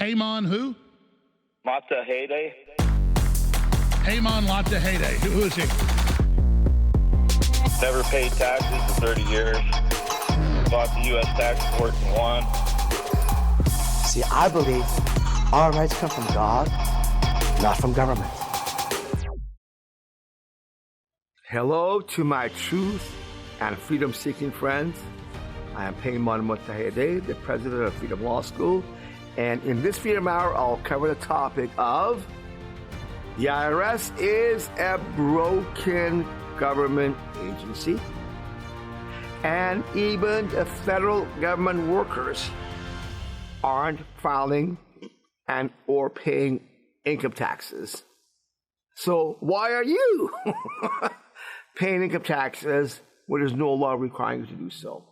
Peymon who? Mottahedeh. Peymon Mottahedeh. Who is he? Never paid taxes in 30 years. Fought the U.S. tax court and won. See, I believe our rights come from God, not from government. Hello to my truth and freedom-seeking friends. I am Peymon Mottahedeh, the president of Freedom Law School, and in this Freedom Hour, I'll cover the topic of the IRS is a broken government agency, and even the federal government workers aren't filing and or paying income taxes. So why are you paying income taxes when there's no law requiring you to do so?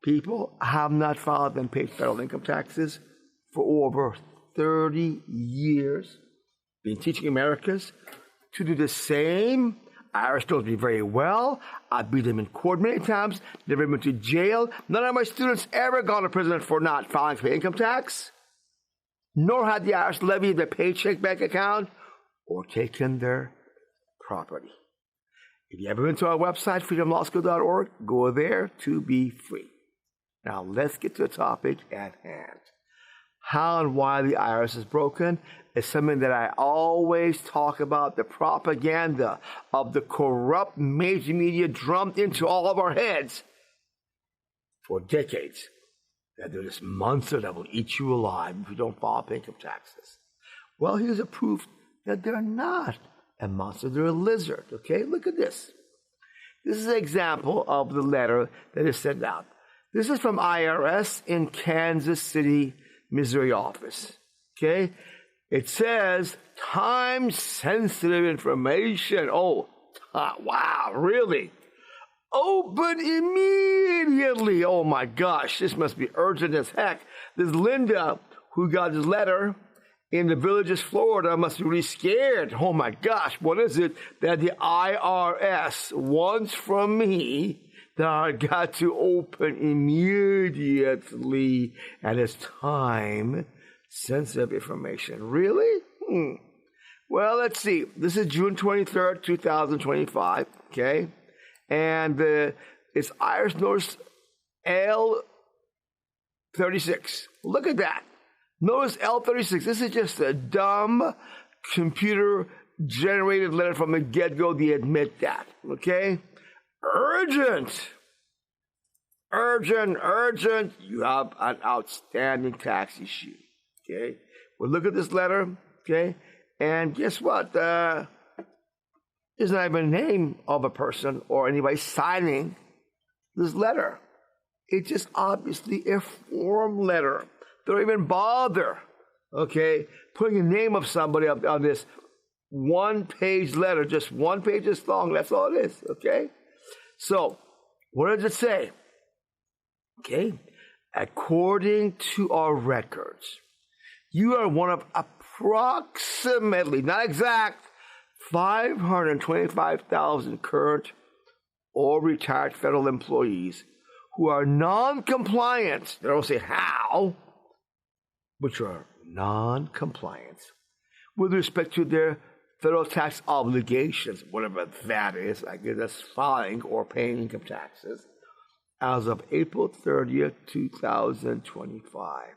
People have not filed and paid federal income taxes for over 30 years. Been teaching Americans to do the same. IRS knows me very well. I beat them in court many times. Never been to jail. None of my students ever gone to prison for not filing to pay income tax. Nor had the IRS levied their paycheck bank account or taken their property. If you ever been to our website, freedomlawschool.org, go there to be free. Now let's get to the topic at hand. How and why the IRS is broken is something that I always talk about. The propaganda of the corrupt major media drummed into all of our heads for decades that they're this monster that will eat you alive if you don't file income taxes. Well, here's a proof that they're not a monster. They're a lizard, okay? Look at this. This is an example of the letter that is sent out. This is from IRS in Kansas City, Missouri office, okay? It says, time-sensitive information. Oh, wow, really? Open immediately. Oh, my gosh, this must be urgent as heck. This Linda, who got this letter in the Villages, Florida, must be really scared. Oh, my gosh, what is it that the IRS wants from me that I got to open immediately at this time? Sensitive information. Really? Well, let's see. This is June 23rd, 2025, okay? And it's IRS Notice L36. Look at that. Notice L36. This is just a dumb computer-generated letter from the get-go. They admit that, okay? Urgent. Urgent, urgent. You have an outstanding tax issue. Okay, well, look at this letter, okay, and guess what? There's not even a name of a person or anybody signing this letter. It's just obviously a form letter. They don't even bother, okay, putting a name of somebody on this one-page letter, just one page this long. That's all it is, okay? So, what does it say? Okay, according to our records, you are one of approximately, not exact, 525,000 current or retired federal employees who are non-compliant. They don't say how, but are non-compliant with respect to their federal tax obligations, whatever that is. I guess that's filing or paying income taxes, as of April 30th, 2025.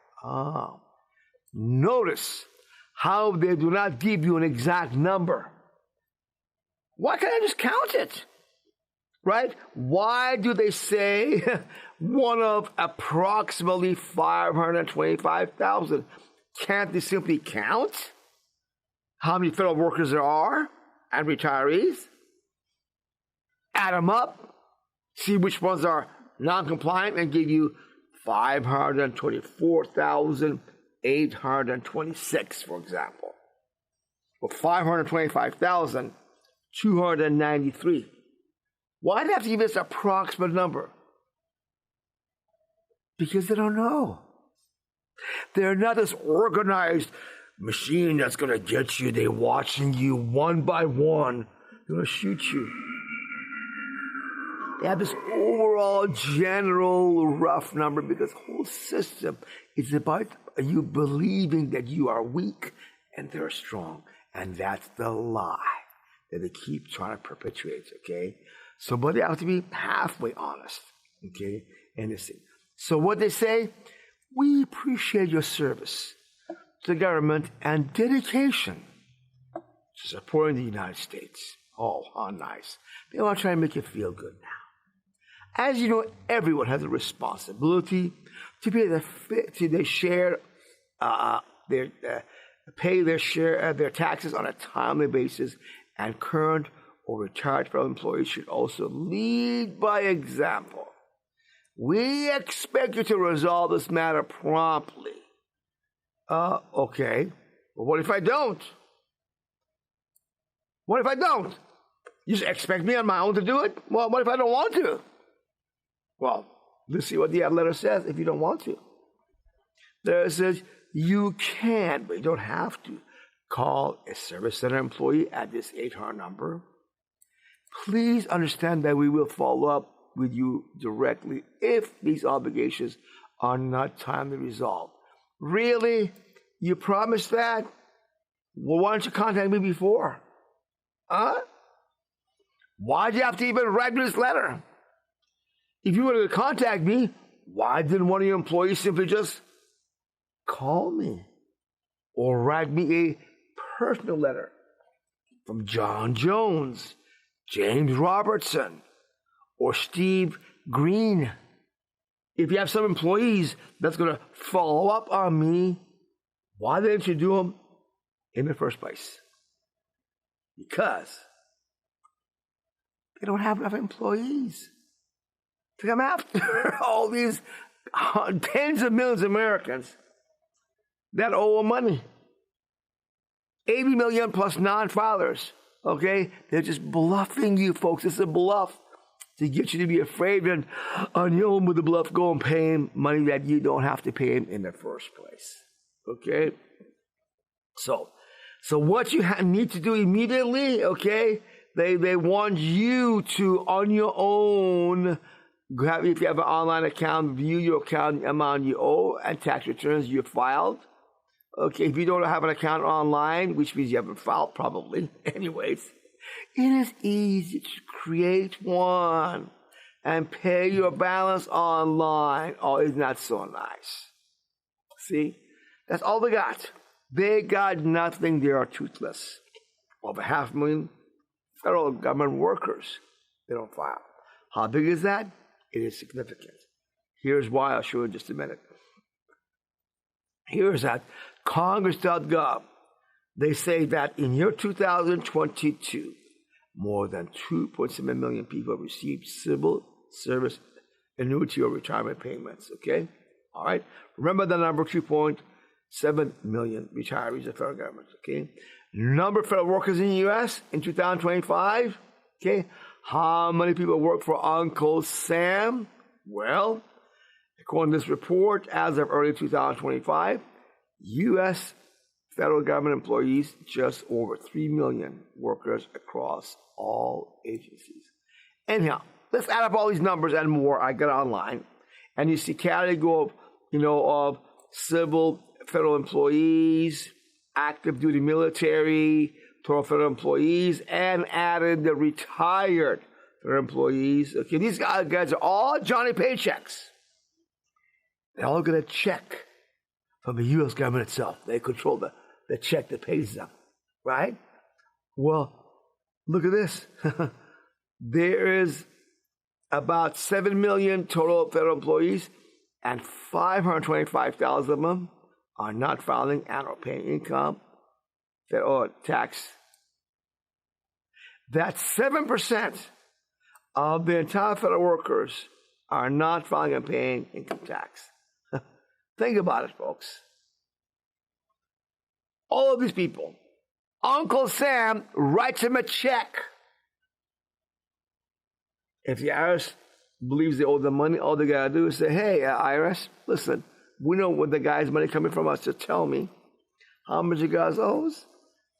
Notice how they do not give you an exact number. Why can't I just count it? Right? Why do they say one of approximately 525,000? Can't they simply count how many federal workers there are and retirees? Add them up, see which ones are non-compliant, and give you 524,826, for example. Well, 525,293. Why do they have to give this approximate number? Because they don't know. They're not this organized machine that's going to get you. They're watching you one by one. They're going to shoot you. They have this overall general rough number because the whole system is about you believing that you are weak and they're strong. And that's the lie that they keep trying to perpetuate, okay? So, but they have to be halfway honest, okay? And this thing. So what they say, we appreciate your service to the government and dedication to supporting the United States. Oh, how nice. They want to try and make you feel good now. As you know, everyone has a responsibility to pay their taxes on a timely basis, and current or retired federal employees should also lead by example. We expect you to resolve this matter promptly. Okay. Well, what if I don't? What if I don't? You just expect me on my own to do it? Well, what if I don't want to? Well, let's see what the letter says if you don't want to. There says you can, but you don't have to, call a Service Center employee at this 800 number. Please understand that we will follow up with you directly if these obligations are not timely resolved. Really? You promised that? Well, why don't you contact me before? Huh? Why'd you have to even write me this letter? If you wanted to contact me, why didn't one of your employees simply just call me or write me a personal letter from John Jones, James Robertson, or Steve Green? If you have some employees that's going to follow up on me, why didn't you do them in the first place? Because they don't have enough employees to come after all these tens of millions of Americans that owe money. 80 million plus non-filers, okay? They're just bluffing you, folks. It's a bluff to get you to be afraid and on your own with the bluff, go and pay him money that you don't have to pay him in the first place, okay? So what you need to do immediately, okay? They want you to, on your own, if you have an online account, view your account, amount you owe, and tax returns you filed. Okay, if you don't have an account online, which means you haven't filed probably, anyways, it is easy to create one and pay your balance online. Oh, isn't that so nice? See, that's all they got. They got nothing. They are toothless. Over 500,000 federal government workers, they don't file. How big is that? It is significant. Here's why. I'll show you in just a minute. Here's at Congress.gov. They say that in year 2022, more than 2.7 million people received civil service annuity or retirement payments. Okay? All right? Remember the number 2.7 million retirees of federal government. Okay? Number of federal workers in the U.S. in 2025. Okay? How many people work for Uncle Sam? Well, according to this report, as of early 2025, U.S. federal government employees, just over 3 million workers across all agencies. Anyhow, let's add up all these numbers and more. I got online, and you see category of civil federal employees, active duty military, total federal employees, and added the retired federal employees. Okay, these guys are all Johnny Paychecks. They're all get a check from the U.S. government itself. They control the check that pays them, right? Well, look at this. There is about 7 million total federal employees, and 525,000 of them are not filing and or paying income or tax. That's 7% of the entire federal workers are not filing and paying income tax. Think about it, folks. All of these people, Uncle Sam writes him a check. If the IRS believes they owe them money, all they got to do is say, hey, IRS, listen, we know where the guy's money coming from us, so tell me how much you guys owes,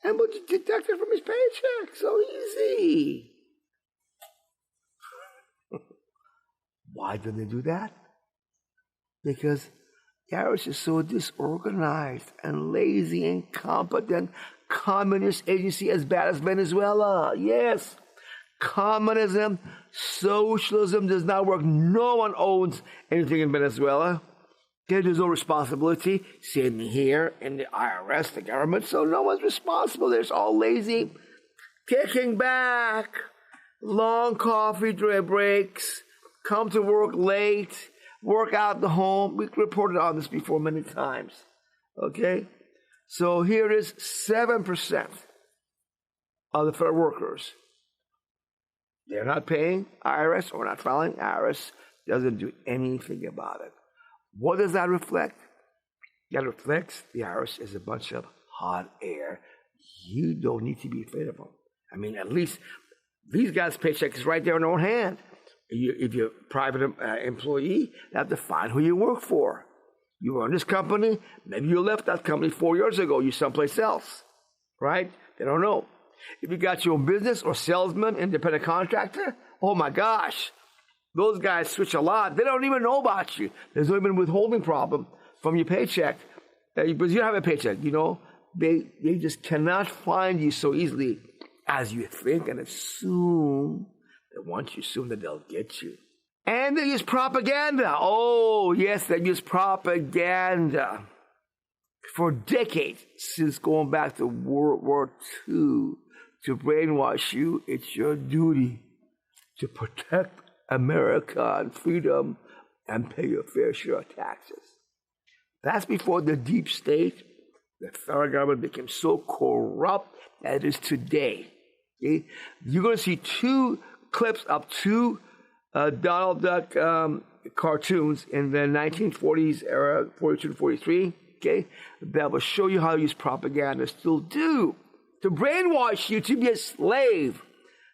and we'll just deduct it from his paycheck. So easy. Why do they do that? Because the IRS is so disorganized and lazy, incompetent, communist agency as bad as Venezuela. Yes, communism, socialism does not work. No one owns anything in Venezuela. There's no responsibility. Same here in the IRS, the government, so no one's responsible. They're all lazy, kicking back, long coffee breaks, come to work late, work out the home. We reported on this before many times. Okay? So here it is, 7% of the federal workers. They're not paying IRS or not filing. IRS doesn't do anything about it. What does that reflect? That reflects the IRS is a bunch of hot air. You don't need to be afraid of them. I mean, at least these guys' paycheck is right there in their own hand. If you're a private employee, you have to find who you work for. You run this company, maybe you left that company 4 years ago, you're someplace else, right? They don't know. If you got your own business or salesman, independent contractor, oh my gosh, those guys switch a lot. They don't even know about you. There's no even withholding problem from your paycheck. Because you don't have a paycheck, you know. They just cannot find you so easily as you think and assume that once you assume that they'll get you. And they use propaganda. Oh, yes, they use propaganda. For decades, since going back to World War II, to brainwash you, it's your duty to protect America and freedom and pay your fair share of taxes. That's before the deep state, the federal government, became so corrupt as it is today. Okay? You're going to see two clips of two Donald Duck cartoons in the 1940s era, 42 to 43, okay, that will show you how to use propaganda still do to brainwash you to be a slave.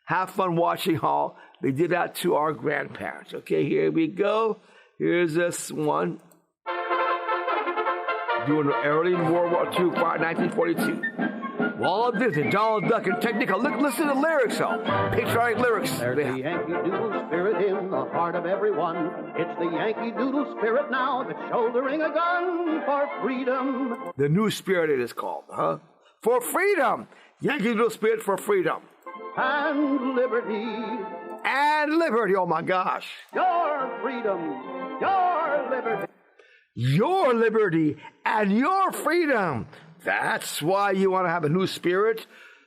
Have fun watching how they did that to our grandparents. Okay, here we go. Here's this one. During the early World War II, 1942. Walt Disney, Donald Duck, and Technicolor. Listen to the lyrics, patriotic lyrics. There's the Yankee Doodle spirit in the heart of everyone. It's the Yankee Doodle spirit now that's shouldering a gun for freedom. The new spirit it is called, huh? For freedom. Yankee Doodle spirit for freedom. And liberty. And liberty, oh my gosh. Your freedom. Your liberty. Your liberty and your freedom. That's why you want to have a new spirit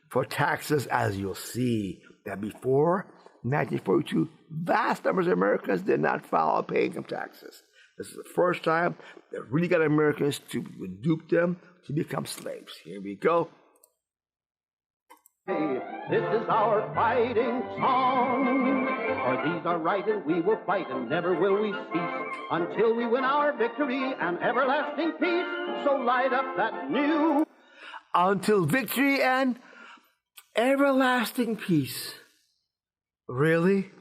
for taxes, as you'll see that before 1942, vast numbers of Americans did not file or pay income taxes. This is the first time that really got Americans to dupe them to become slaves. Here we go. This is our fighting song. For these are right and we will fight and never will we cease until we win our victory and everlasting peace. So light up that new. Until victory and everlasting peace. Really?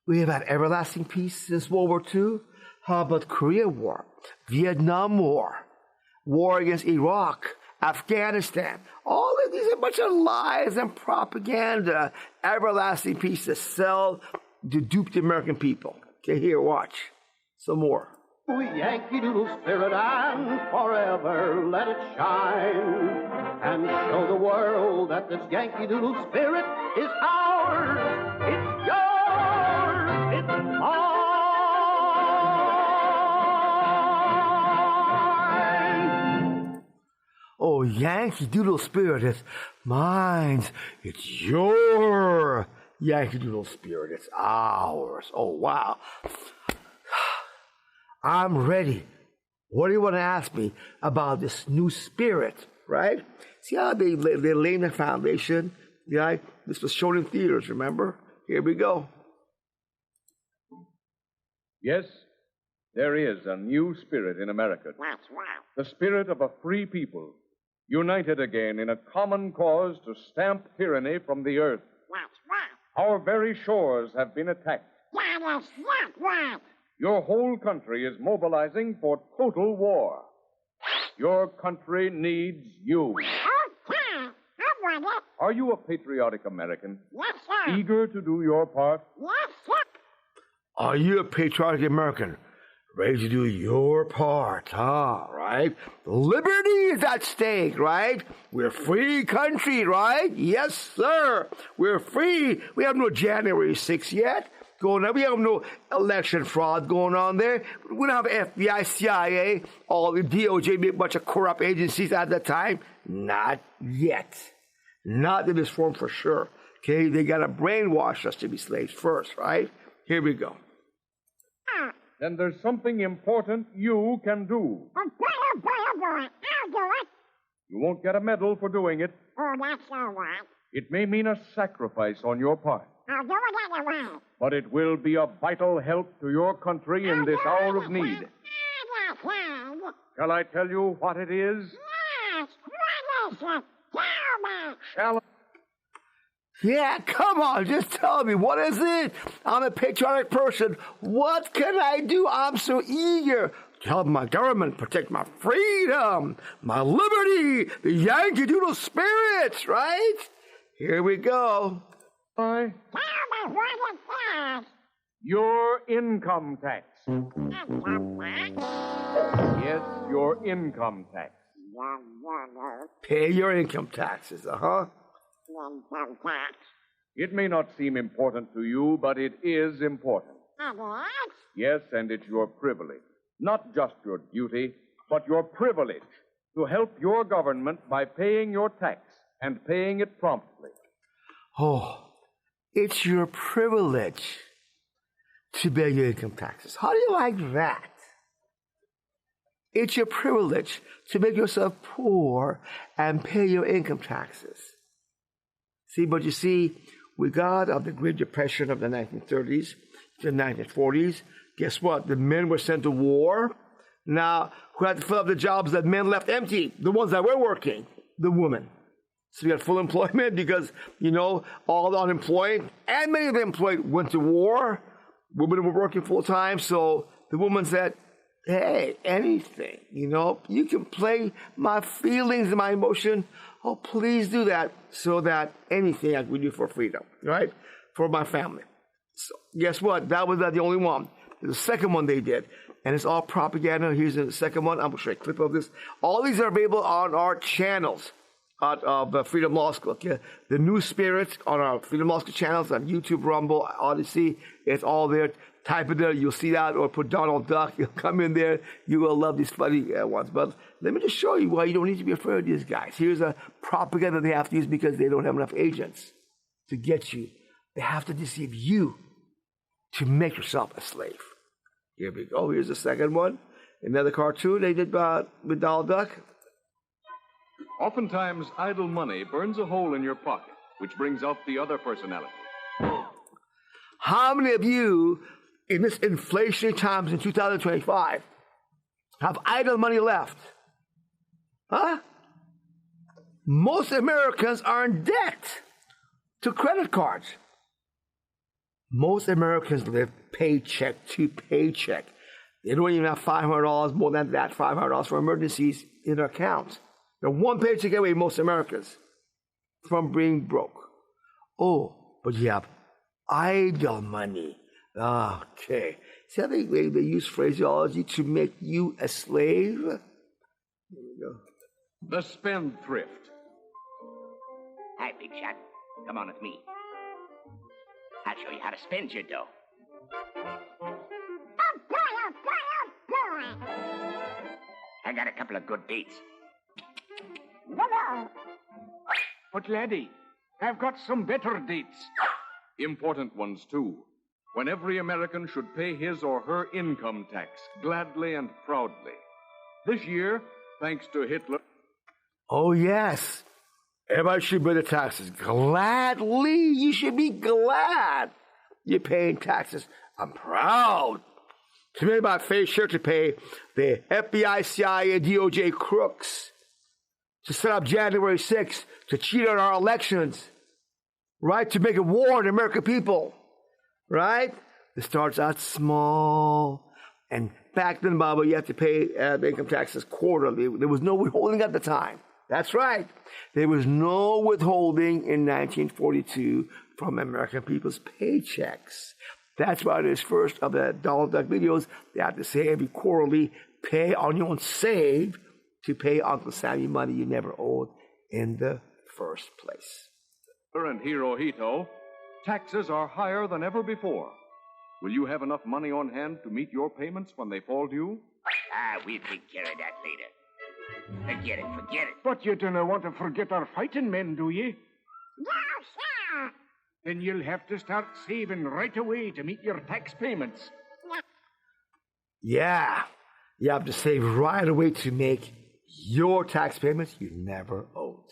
We have had everlasting peace since World War II? How about Korea War, Vietnam War, war against Iraq, Afghanistan? All of these are a bunch of lies and propaganda. Everlasting peace to sell, to dupe the American people. Okay, here, watch. Some more. Yankee Doodle spirit and forever let it shine. And show the world that this Yankee Doodle spirit is ours. It's yours. It's mine. Oh, Yankee Doodle spirit is mine. It's your Yankee Doodle spirit. It's ours. Oh, wow. I'm ready. What do you want to ask me about this new spirit, right? See how they laid the foundation? Yeah, this was shown in theaters, remember? Here we go. Yes, there is a new spirit in America. The spirit of a free people, united again in a common cause to stamp tyranny from the earth. Our very shores have been attacked. Your whole country is mobilizing for total war. Your country needs you. Are you a patriotic American? Yes, sir. Eager to do your part? Yes, sir. Are you a patriotic American? Ready to do your part, right? Liberty is at stake, right? We're a free country, right? Yes, sir. We're free. We have no January 6th yet going on. We have no election fraud going on there. We don't have FBI, CIA, all the DOJ, a bunch of corrupt agencies at that time. Not yet. Not in this form for sure. Okay, they got to brainwash us to be slaves first, right? Here we go. Then there's something important you can do. I'll do it. You won't get a medal for doing it. Oh, that's all right. It may mean a sacrifice on your part, I'll do it anyway. but it will be a vital help to your country in this hour of need. Shall I tell you what it is? Yes, what is it? Tell me. Shall I? Yeah, come on, just tell me, what is it? I'm a patriotic person. What can I do? I'm so eager to help my government protect my freedom, my liberty, the Yankee Doodle spirits, right? Here we go. Tell me what it says. Your income tax. That's a what? Yes, your income tax. Pay your income taxes, Income tax. It may not seem important to you, but it is important. And what? Yes, and it's your privilege. Not just your duty, but your privilege to help your government by paying your tax and paying it promptly. Oh, it's your privilege to pay your income taxes. How do you like that? It's your privilege to make yourself poor and pay your income taxes. See, but you see, we got of the Great Depression of the 1930s to the 1940s. Guess what? The men were sent to war. Now, who had to fill up the jobs that men left empty? The ones that were working, the women. So we got full employment because, all the unemployed and many of the employed went to war. Women were working full time. So the woman said, hey, anything, you can play my feelings and my emotion. Oh, please do that so that anything I can do for freedom, right? For my family. So guess what? That was not the only one. The second one they did. And it's all propaganda. Here's the second one. I'm going to show you a clip of this. All these are available on our channels out of Freedom Law School. Okay? The New Spirits on our Freedom Law School channels on YouTube, Rumble, Odyssey. It's all there. Type it there. You'll see that. Or put Donald Duck. You'll come in there. You will love these funny ones. But let me just show you why you don't need to be afraid of these guys. Here's a propaganda they have to use because they don't have enough agents to get you. They have to deceive you to make yourself a slave. Here we go. Here's the second one. Another cartoon they did with Donald Duck. Oftentimes, idle money burns a hole in your pocket, which brings out the other personality. How many of you, in this inflationary times in 2025, have idle money left? Most Americans are in debt to credit cards. Most Americans live paycheck to paycheck. They don't even have $500, more than that, $500 for emergencies in their accounts. They're one paycheck away, most Americans, from being broke. Oh, but you have idle money. Okay. See how they use phraseology to make you a slave? Here we go. The spendthrift. Hi, big shot. Come on with me. I'll show you how to spend your dough. I got a couple of good dates. But, laddie, I've got some better dates. Important ones, too. When every American should pay his or her income tax gladly and proudly. This year, thanks to Hitler. Oh, yes. Everybody should pay the taxes gladly. You should be glad you're paying taxes. I'm proud to make my fair share to pay the FBI, CIA, DOJ crooks to set up January 6th to cheat on our elections, right? To make a war on the American people, right? It starts out small. And back then, Baba, you had to pay the income taxes quarterly. There was no withholding at the time. That's right. There was no withholding in 1942 from American people's paychecks. That's why this first of the Donald Duck videos, they have to say every quarterly, pay on your own save to pay Uncle Sammy money you never owed in the first place. And Hirohito, taxes are higher than ever before. Will you have enough money on hand to meet your payments when they fall due? We'll take care of that later. Forget it. But you don't want to forget our fighting men, do you? No, sir. Then you'll have to start saving right away to meet your tax payments. Yeah, you have to save right away to make your tax payments you never owed.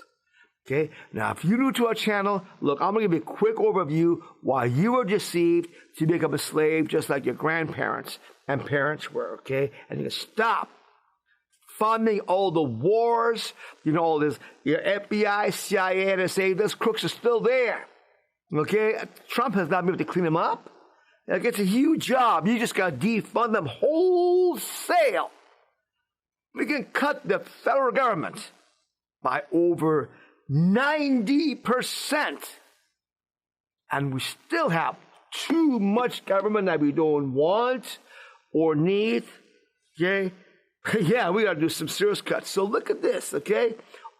Okay, now if you're new to our channel, look, I'm going to give you a quick overview why you were deceived to become a slave just like your grandparents and parents were, okay? And you can stop funding all the wars, all this, your FBI, CIA, NSA, those crooks are still there, okay? Trump has not been able to clean them up. Like, it's a huge job. You just got to defund them wholesale. We can cut the federal government by over 90%. And we still have too much government that we don't want or need, okay? Yeah, we got to do some serious cuts. So look at this, okay?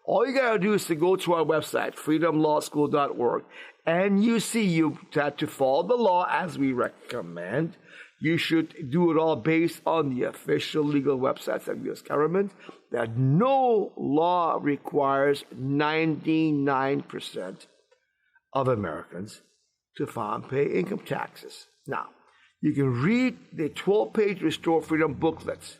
All you got to do is to go to our website, freedomlawschool.org, and you see you have to follow the law as we recommend. You should do it all based on the official legal websites of the U.S. government. That no law requires 99% of Americans to file and pay income taxes. Now, you can read the 12-page Restore Freedom booklets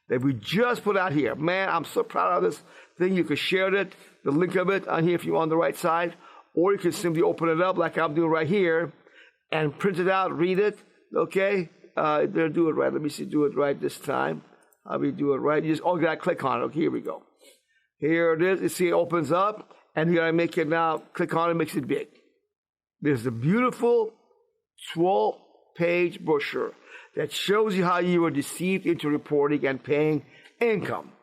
that we just put out here. Man, I'm so proud of this thing. You can share it, the link of it on here if you're on the right side, or you can simply open it up like I'm doing right here and print it out, read it, okay? They'll do it right. Let me see, do it right this time. How we do it right? You just, you gotta click on it. Okay, here we go. Here it is. You see it opens up, and you gotta make it now, click on it, makes it big. There's a beautiful 12-page brochure that shows you how you were deceived into reporting and paying income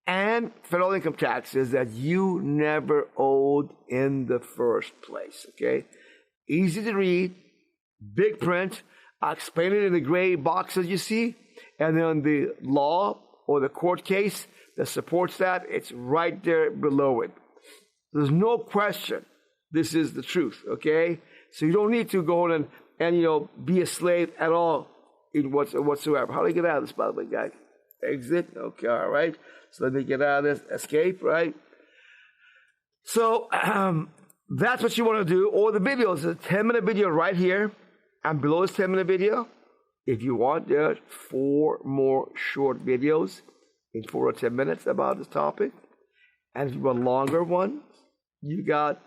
and federal income taxes that you never owed in the first place, okay? Easy to read, big print. I explain it in the gray boxes you see, and then the law or the court case that supports that, it's right there below it. There's no question this is the truth, okay? So you don't need to go and be a slave at all in whatsoever. How do you get out of this, by the way, guys? Exit, okay, all right. So let me get out of this, escape, right? So that's what you want to do. Or the video is a 10-minute video right here. And below this 10-minute video, if you want, there are 4 more short videos in 4 or 10 minutes about this topic. And if you want longer ones, you got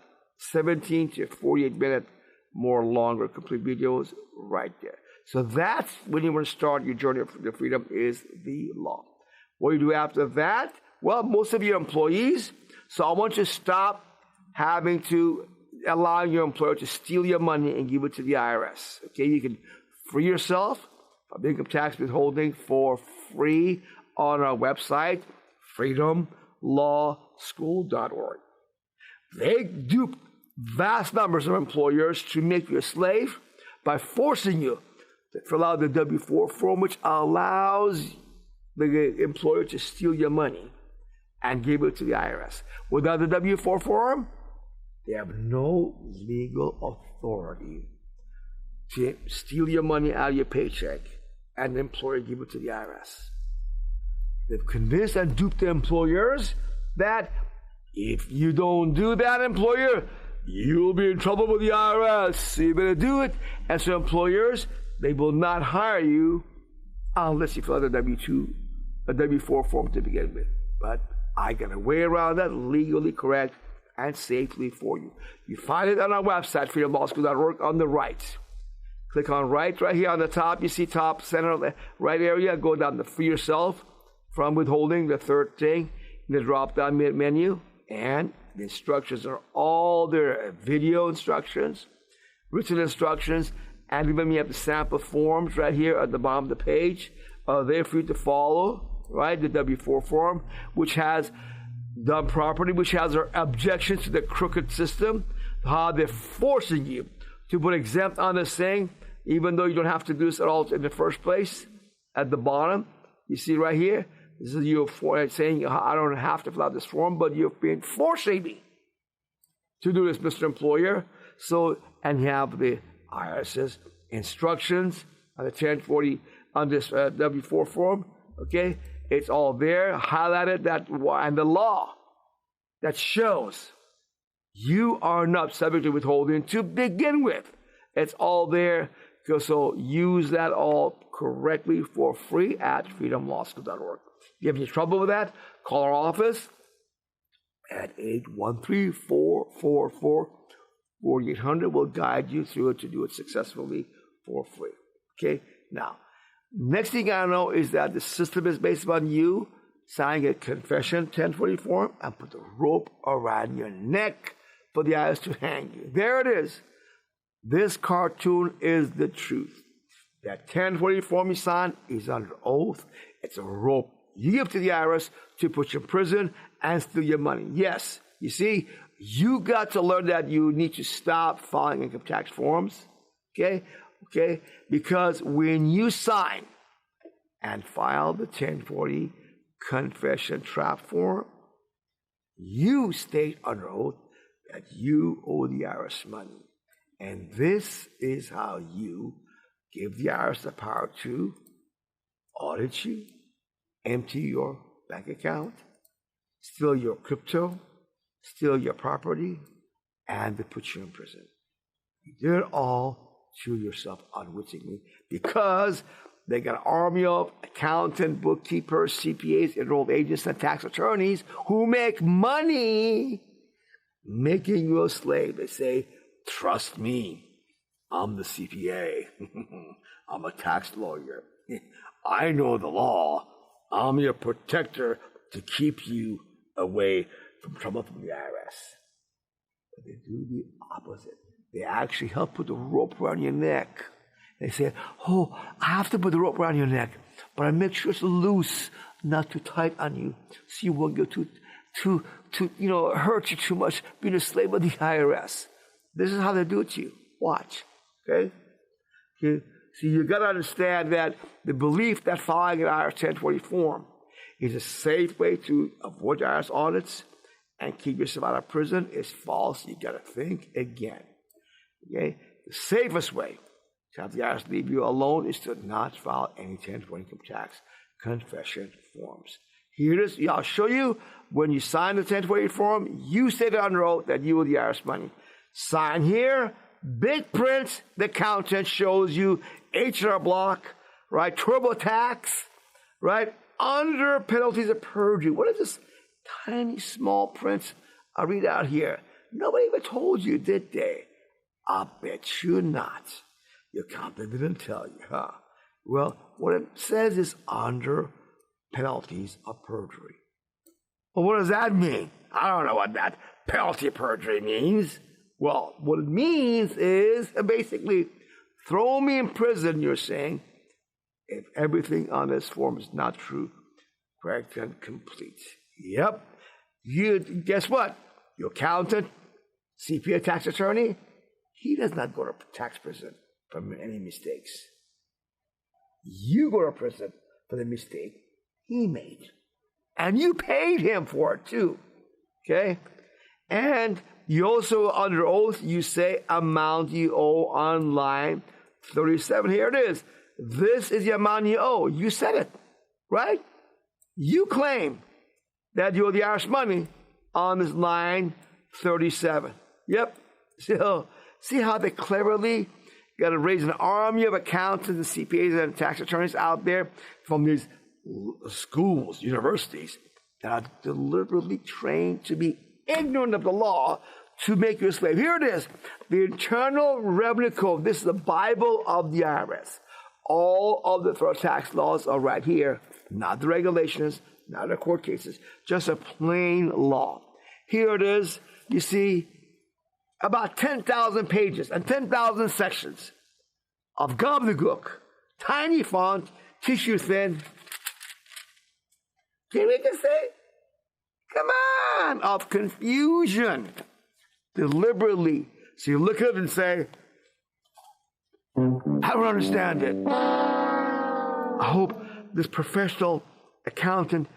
17 to 48-minute more longer complete videos right there. So that's when you want to start your journey to freedom is the law. What do you do after that? Well, most of your employees, so I want you to stop having to allow your employer to steal your money and give it to the IRS. Okay, you can free yourself from income tax withholding for free on our website, freedomlawschool.org. They dupe vast numbers of employers to make you a slave by forcing you to fill out the W-4 form, which allows the employer to steal your money and give it to the IRS. Without the W-4 form, they have no legal authority to steal your money out of your paycheck and the employer give it to the IRS. They've convinced and duped the employers that if you don't do that, employer, you'll be in trouble with the IRS. So you better do it. And so employers, they will not hire you unless you fill out a W-4 form to begin with. But I got a way around that, legally correct and safely for you. You find it on our website, freedomlawschool.org, on the right. Click on right here on the top. You see top center right area. Go down to free yourself from withholding, the third thing in the drop-down menu. And the instructions are all there. Video instructions, written instructions, and even we have the sample forms right here at the bottom of the page. There for you to follow, right? The W-4 form, which has done property, which has our objections to the crooked system, how they're forcing you to put exempt on this thing. Even though you don't have to do this at all in the first place, at the bottom, you see right here, this is you saying, I don't have to fill out this form, but you've been forcing me to do this, Mr. Employer. So, and you have the IRS's instructions on the 1040 on this W-4 form, okay? It's all there, highlighted, that, and the law that shows you are not subject to withholding to begin with. It's all there. So use that all correctly for free at freedomlawschool.org. If you have any trouble with that, call our office at 813-444-4800. We'll guide you through it to do it successfully for free. Okay? Now, next thing I know is that the system is based upon you signing a confession 1040 form and put the rope around your neck for the IRS to hang you. There it is. This cartoon is the truth. That 1040 form you sign is under oath. It's a rope you give to the IRS to put you in prison and steal your money. Yes, you see, you got to learn that you need to stop filing income tax forms. Okay? Because when you sign and file the 1040 confession trap form, you state under oath that you owe the IRS money. And this is how you give the IRS the power to audit you, empty your bank account, steal your crypto, steal your property, and to put you in prison. You did it all to yourself unwittingly because they got an army of accountants, bookkeepers, CPAs, enrolled agents, and tax attorneys who make money making you a slave. They say, trust me, I'm the CPA. I'm a tax lawyer. I know the law. I'm your protector to keep you away from trouble from the IRS. But they do the opposite. They actually help put the rope around your neck. They say, oh, I have to put the rope around your neck, but I make sure it's loose, not too tight on you, so you won't get too hurt you too much being a slave of the IRS. This is how they do it to you. Watch, okay? So you got to understand that the belief that filing an IRS 1040 form is a safe way to avoid IRS audits and keep yourself out of prison is false. You got to think again, okay? The safest way to have the IRS leave you alone is to not file any 1040 income tax confession forms. Here it is. I'll show you when you sign the 1040 form, you stated under oath that you owe the IRS money. Sign here, big print, the accountant shows you H&R Block, right? TurboTax, right? Under penalties of perjury. What is this tiny small print I read out here? Nobody even told you, did they? I bet you not. Your accountant didn't tell you, huh? Well, what it says is under penalties of perjury. Well, what does that mean? I don't know what that penalty of perjury means. Well, what it means is basically throw me in prison, you're saying, if everything on this form is not true, correct, and complete. Yep. You guess what? Your accountant, CPA tax attorney, he does not go to tax prison for any mistakes. You go to prison for the mistake he made. And you paid him for it too. Okay? And you also, under oath, you say amount you owe on line 37. Here it is. This is the amount you owe. You said it, right? You claim that you owe the IRS money on this line 37. Yep. So, see how they cleverly got to raise an army of accountants and CPAs and tax attorneys out there from these schools, universities, that are deliberately trained to be ignorant of the law to make you a slave. Here it is. The Internal Revenue Code. This is the Bible of the IRS. All of the federal tax laws are right here. Not the regulations, not the court cases, just a plain law. Here it is. You see, about 10,000 pages and 10,000 sections of gobbledygook, tiny font, tissue thin. Can we just say, come on, of confusion, deliberately. So you look at it and say, I don't understand it. I hope this professional accountant,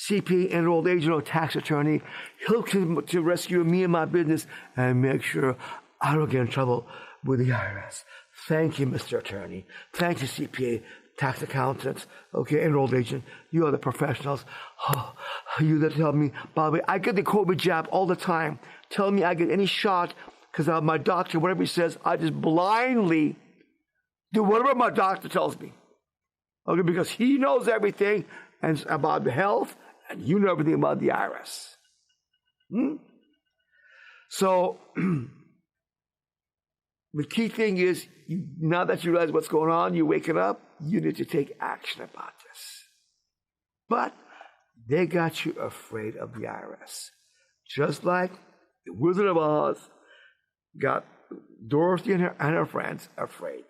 CPA, enrolled agent, or tax attorney helps to rescue me and my business and make sure I don't get in trouble with the IRS. Thank you, Mr. Attorney. Thank you, CPA, tax accountants, okay, enrolled agent. You are the professionals. Oh, you that tell me, by the way, I get the COVID jab all the time. Tell me I get any shot because my doctor, whatever he says, I just blindly do whatever my doctor tells me. Okay, because he knows everything and about the health, and you know everything about the IRS. So, the key thing is, now that you realize what's going on, you're waking up, you need to take action about this. But they got you afraid of the IRS. Just like the Wizard of Oz got Dorothy and her friends afraid.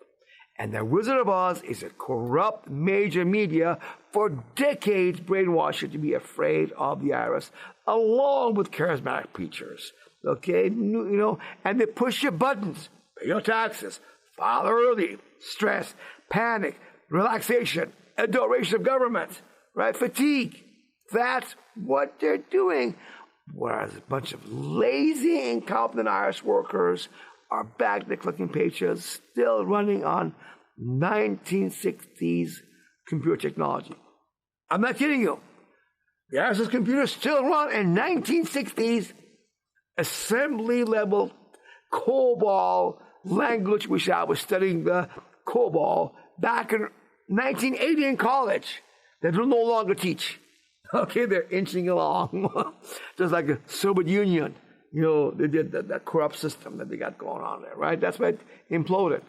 And the Wizard of Oz is a corrupt major media for decades brainwashed you to be afraid of the IRS, along with charismatic preachers. Okay, you know, and they push your buttons. Pay your taxes, file early, stress, panic, relaxation, adoration of government, right? Fatigue. That's what they're doing. Whereas a bunch of lazy, incompetent IRS workers are back there collecting paychecks, still running on 1960s computer technology. I'm not kidding you. The IRS's computers still run in 1960s assembly level COBOL language, which I was studying the COBOL back in 1980 in college. They do no longer teach. Okay, they're inching along. Just like the Soviet Union. You know, they did that corrupt system that they got going on there, right? That's why it imploded.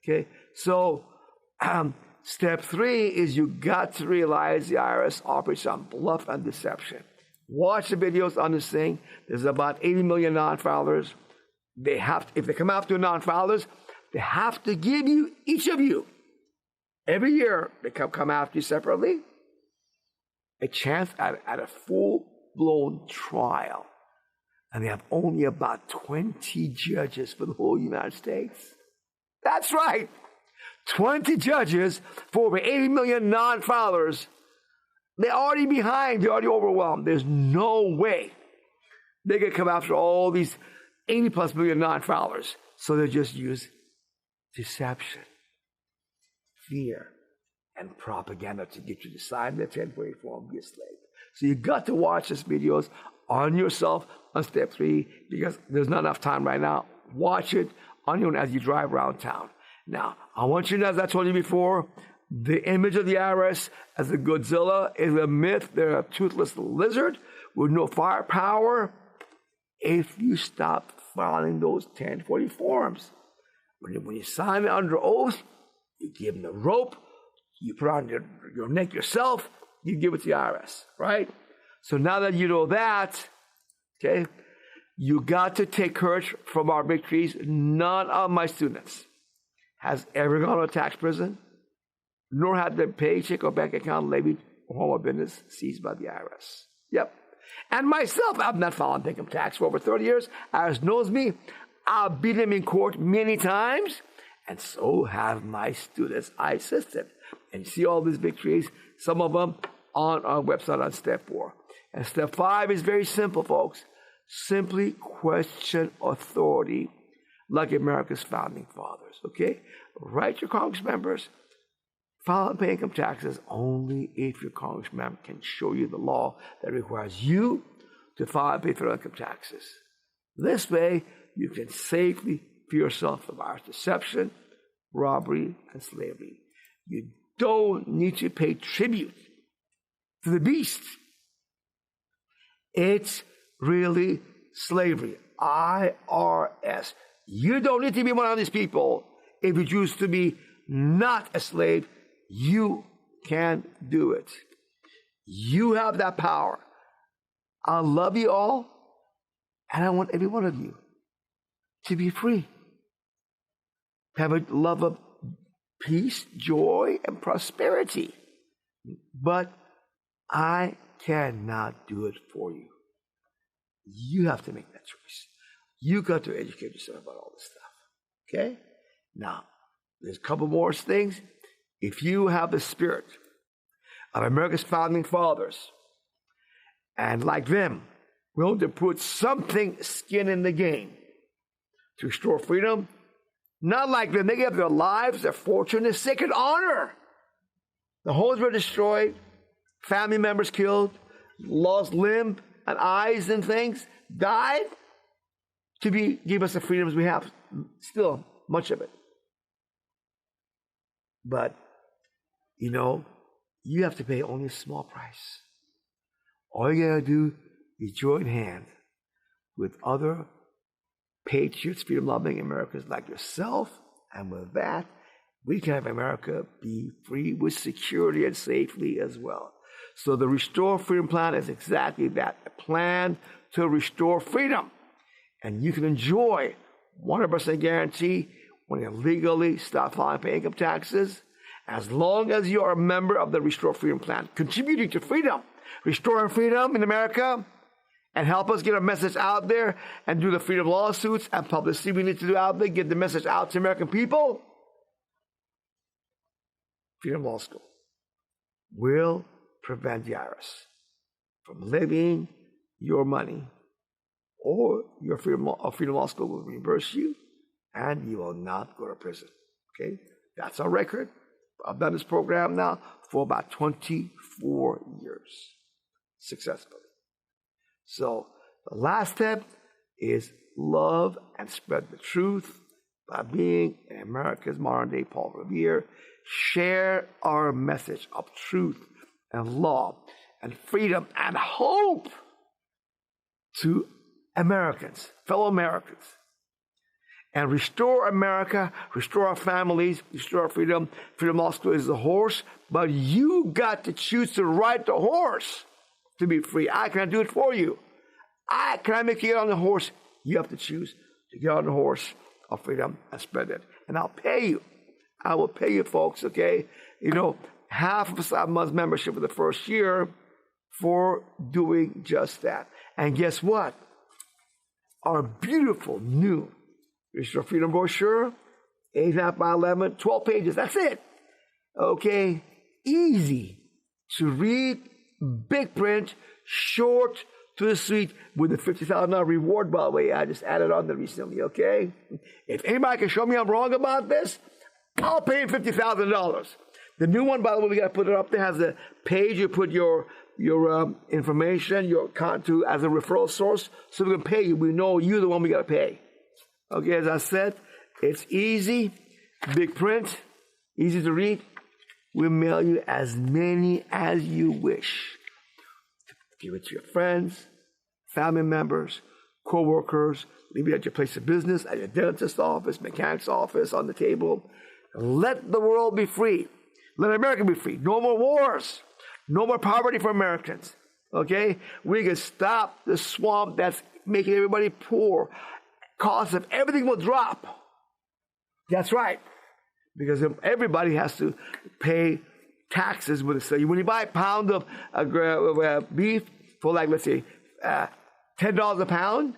Okay, so step 3 is you got to realize the IRS operates on bluff and deception. Watch the videos on this thing. There's about 80 million non-filers. They have, if they come after non-filers, they have to give you, each of you, every year they come after you separately, a chance at a full-blown trial. And they have only about 20 judges for the whole United States. That's right. 20 judges for over 80 million non-filers. They're already behind. They're already overwhelmed. There's no way they can come after all these 80+ million non-filers. So they just use deception, fear, and propaganda to get you to sign the 1040 form, be a slave. So you got to watch these videos on yourself on step 3 because there's not enough time right now. Watch it on your own as you drive around town. Now, I want you to know, as I told you before, the image of the IRS as a Godzilla is a myth. They're a toothless lizard with no firepower. If you stop filing those 1040 forms, when you sign it under oath, you give them the rope, you put on your neck yourself, you give it to the IRS, right? So now that you know that, okay, you got to take courage from our victories. None of my students has ever gone to a tax prison, nor had their paycheck or bank account levied or home or business seized by the IRS. Yep. And myself, I've not filed income tax for over 30 years. IRS knows me. I've beat them in court many times, and so have my students I assisted. And you see all these victories, some of them on our website on step 4. And step 5 is very simple, folks. Simply question authority like America's founding fathers, okay? Write your Congress members, file and pay income taxes only if your congressman can show you the law that requires you to file and pay federal income taxes. This way, you can safely free yourself from IRS deception, robbery, and slavery. You don't need to pay tribute to the beast. It's really slavery. IRS. You don't need to be one of these people. If you choose to be not a slave, you can do it. You have that power. I love you all, and I want every one of you to be free. Have a love of peace, joy, and prosperity. But I cannot do it for you. You have to make that choice. You got to educate yourself about all this stuff. Okay? Now, There's a couple more things. If you have the spirit of America's founding fathers, and like them, willing to put something skin in the game to restore freedom, not like them, they gave their lives, their fortune, their sacred honor. The homes were destroyed, family members killed, lost limb and eyes and things, died to give us the freedoms we have. Still, much of it. But, you have to pay only a small price. All you gotta do is join hands with other patriots, freedom-loving Americans like yourself, and with that, we can have America be free with security and safely as well. So the Restore Freedom Plan is exactly that, a plan to restore freedom. And you can enjoy 100% guarantee when you legally stop filing pay income taxes, as long as you are a member of the Restore Freedom Plan, contributing to freedom, restoring freedom in America, and help us get our message out there and do the freedom lawsuits and publicity we need to do out there, get the message out to American people. Freedom Law School will prevent the IRS from levying your money, or your Freedom Law School will reimburse you, and you will not go to prison. Okay? That's our record. I've done this program now for about 24 years successfully. So the last step is love and spread the truth by being America's modern-day Paul Revere. Share our message of truth and law and freedom and hope to Americans, fellow Americans. And restore America, restore our families, restore our freedom. Freedom Law School is the horse, but you got to choose to ride the horse to be free. I can't do it for you. Can I make you get on the horse? You have to choose to get on the horse of freedom and spread it. And I'll pay you. I will pay you, folks, okay? Half of a month's membership for the first year for doing just that. And guess what? Our beautiful new Restore Freedom brochure, 8.5 by 11, 12 pages. That's it. Okay? Easy to read, big print, short to the sweet, with a $50,000 reward, by the way. I just added on there recently, okay? If anybody can show me I'm wrong about this, I'll pay him $50,000. The new one, by the way, we got to put it up there, has a page you put your information, your account to as a referral source, so we can pay you. We know you're the one we got to pay. Okay, as I said, it's easy, big print, easy to read. We'll mail you as many as you wish. Give it to your friends, family members, co-workers, leave it at your place of business, at your dentist's office, mechanic's office, on the table. Let the world be free. Let America be free. No more wars. No more poverty for Americans. Okay? We can stop the swamp that's making everybody poor. Cost of everything will drop. That's right. Because everybody has to pay taxes with it. So when you buy a pound of beef for, like, let's say, $10 a pound,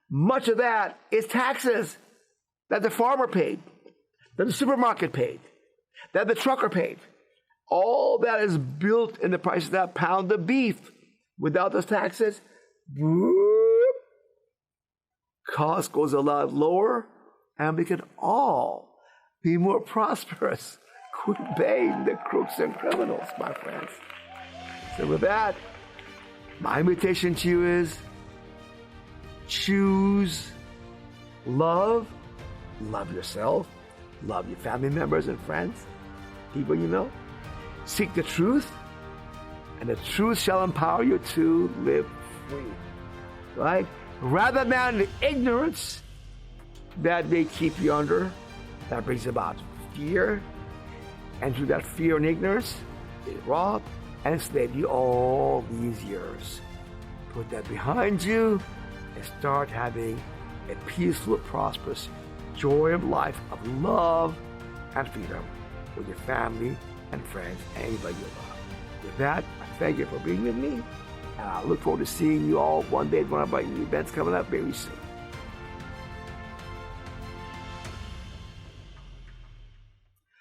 much of that is taxes that the farmer paid, that the supermarket paid, that the trucker paid. All that is built in the price of that pound of beef. Without those taxes, cost goes a lot lower, and we can all be more prosperous. Quit paying the crooks and criminals, my friends. So with that, my invitation to you is choose love. Love yourself. Love your family members and friends, people you know. Seek the truth, and the truth shall empower you to live free. Right? Rather than the ignorance that they keep you under, that brings about fear. And through that fear and ignorance, they rob and enslave you all these years. Put that behind you and start having a peaceful, prosperous, joy of life of love and freedom with your family and friends and anybody you love. With that, I thank you for being with me, and I look forward to seeing you all one day at one of our events coming up very soon.